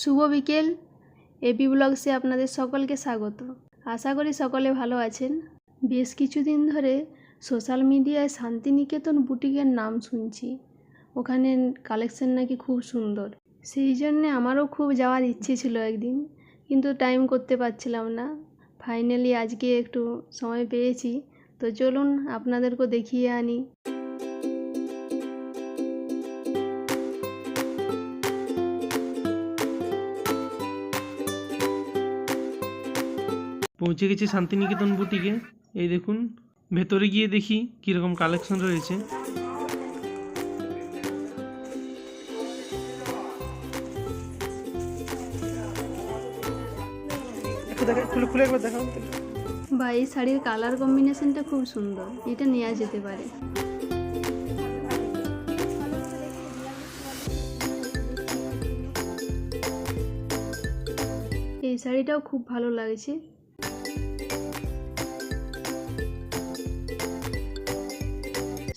শুভ বিকেল। এবি ব্লগসে আপনাদের সকলকে স্বাগত। আশা করি সকলে ভালো আছেন। বেশ কিছুদিন ধরে সোশ্যাল মিডিয়ায় শান্তিনিকেতন বুটিকের নাম শুনছি। ওখানে কালেকশন নাকি খুব সুন্দর। সেই জন্যে আমারও খুব যাওয়ার ইচ্ছে ছিল একদিন, কিন্তু টাইম করতে পারছিলাম না। ফাইনালি আজকে একটু সময় পেয়েছি, তো চলুন আপনাদেরকেও দেখিয়ে আনি। পৌঁছে গেছি শান্তিনিকেতন বুটিকে। এই দেখুন, ভেতরে গিয়ে দেখি কীরকম কালেকশন রয়েছে। খুলে একবার দেখাও। বা এই শাড়ির কালার কম্বিনেশনটা খুব সুন্দর, এটা নেওয়া যেতে পারে। এই শাড়িটাও খুব ভালো লাগছে।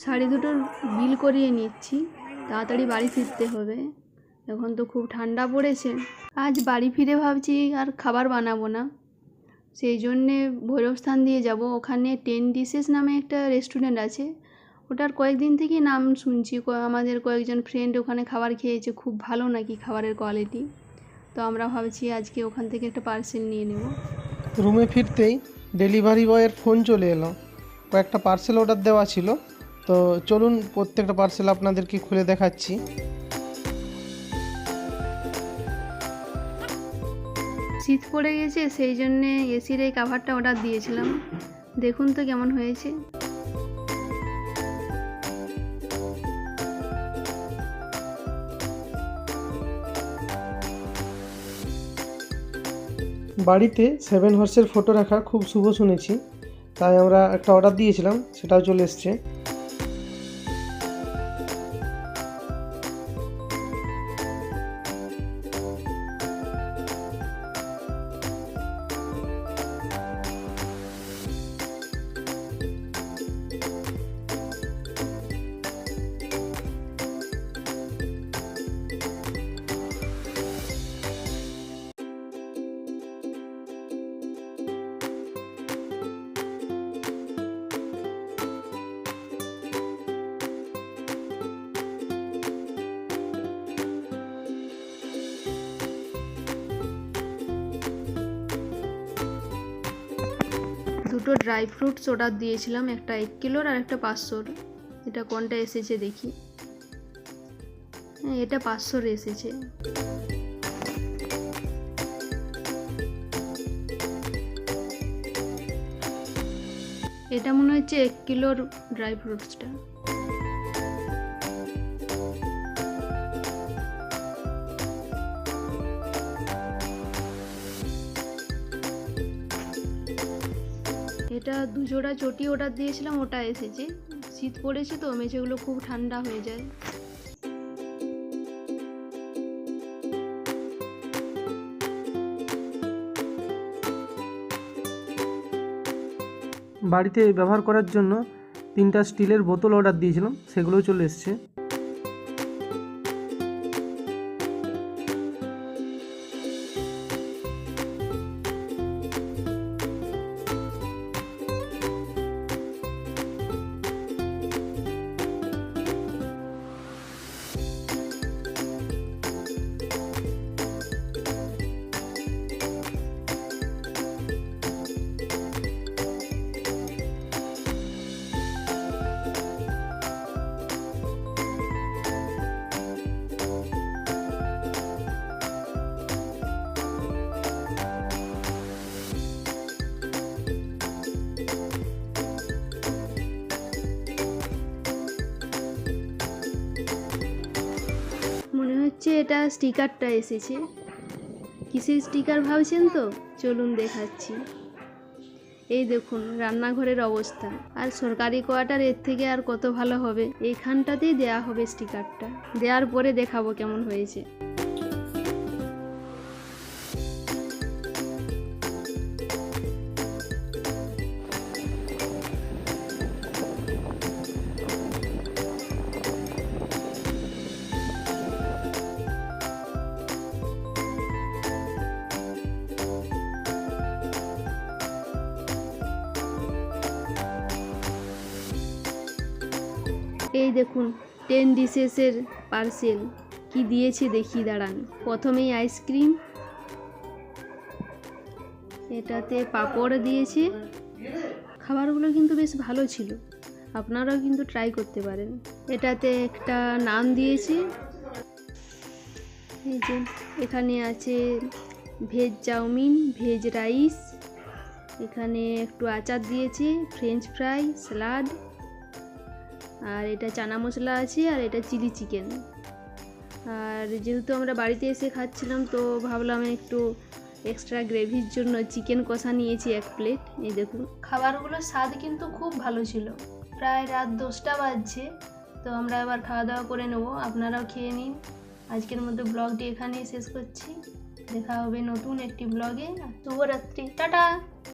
শাড়ি দুটোর বিল করিয়ে নিচ্ছি, তাড়াতাড়ি বাড়ি ফিরতে হবে। এখন তো খুব ঠান্ডা পড়েছে। আজ বাড়ি ফিরে ভাবছি আর খাবার বানাবো না, সেই জন্যে ভৈরবস্থান দিয়ে যাব। ওখানে 10 ডিশেস নামে একটা রেস্টুরেন্ট আছে, ওটার কয়েকদিন থেকেই নাম শুনছি। আমাদের কয়েকজন ফ্রেন্ড ওখানে খাবার খেয়েছে, খুব ভালো নাকি খাবারের কোয়ালিটি। তো আমরা ভাবছি আজকে ওখান থেকে একটা পার্সেল নিয়ে নেব। রুমে ফিরতেই ডেলিভারি বয়ের ফোন চলে এলো। কয়েকটা পার্সেল অর্ডার দেওয়া ছিল, তো চলুন প্রত্যেকটা পার্সেল আপনাদেরকে খুলে দেখাচ্ছি। শীত পড়ে গেছে, সেই জন্যে এসির এই কাভারটা অর্ডার দিয়েছিলাম। দেখুন তো কেমন হয়েছে। বাড়িতে 7 হর্সের ফটো রাখা খুব শুভ শুনেছি, তাই আমরা একটা অর্ডার দিয়েছিলাম, সেটাও চলে এসছে। দুটো ড্রাই ফ্রুটস অর্ডার দিয়েছিলাম, একটা 1 কিলোর আর একটা 500-র। এটা কোনটা এসেছে দেখি। হ্যাঁ, এটা 500-র এসেছে। এটা মনে হচ্ছে 1 কিলোর ড্রাই ফ্রুটসটা। এটা 2 জোড়া চটি অর্ডার দিয়েছিলাম, ওটা এসেছে। শীত পড়েছে তো, মেঝেগুলো খুব ঠান্ডা হয়ে যায়। বাড়িতে ব্যবহার করার জন্য 3টা স্টিলের বোতল অর্ডার দিয়েছিলাম, সেগুলোও চলে এসছে। মনে হচ্ছে এটা স্টিকারটা এসেছে। কিসের স্টিকার ভাবছেন তো? চলুন দেখাচ্ছি। এই দেখুন রান্নাঘরের অবস্থা, আর সরকারি কোয়ার্টার এর থেকে আর কত ভালো হবে। এইখানটাতেই দেয়া হবে স্টিকারটা, দেওয়ার পরে দেখাবো কেমন হয়েছে। এই দেখুন 10 ডিশেসের পার্সেল কি দিয়েছে দেখি দাঁড়ান। প্রথমেই আইসক্রিম, এটাতে পাঁপড় দিয়েছে। খাবারগুলো কিন্তু বেশ ভালো ছিল, আপনারাও কিন্তু ট্রাই করতে পারেন। এটাতে একটা নান দিয়েছে। এই যে এখানে আছে ভেজ চাউমিন, ভেজ রাইস, এখানে একটু আচার দিয়েছে, ফ্রেঞ্চ ফ্রাই, স্যালাড, আর এটা চানা মশলা আছে, আর এটা চিলি চিকেন। আর যেহেতু আমরা বাড়িতে এসে খাচ্ছিলাম তো ভাবলাম একটু এক্সট্রা গ্রেভির জন্য চিকেন কষা নিয়েছি 1 প্লেট। এই দেখুন খাবারগুলোর স্বাদ কিন্তু খুব ভালো ছিল। প্রায় রাত 10টা বাজছে, তো আমরা এবার খাওয়া দাওয়া করে নেব, আপনারাও খেয়ে নিন। আজকের মতো ব্লগটি এখানেই শেষ করছি, দেখা হবে নতুন একটি ব্লগে। শুভরাত্রি, টাটা।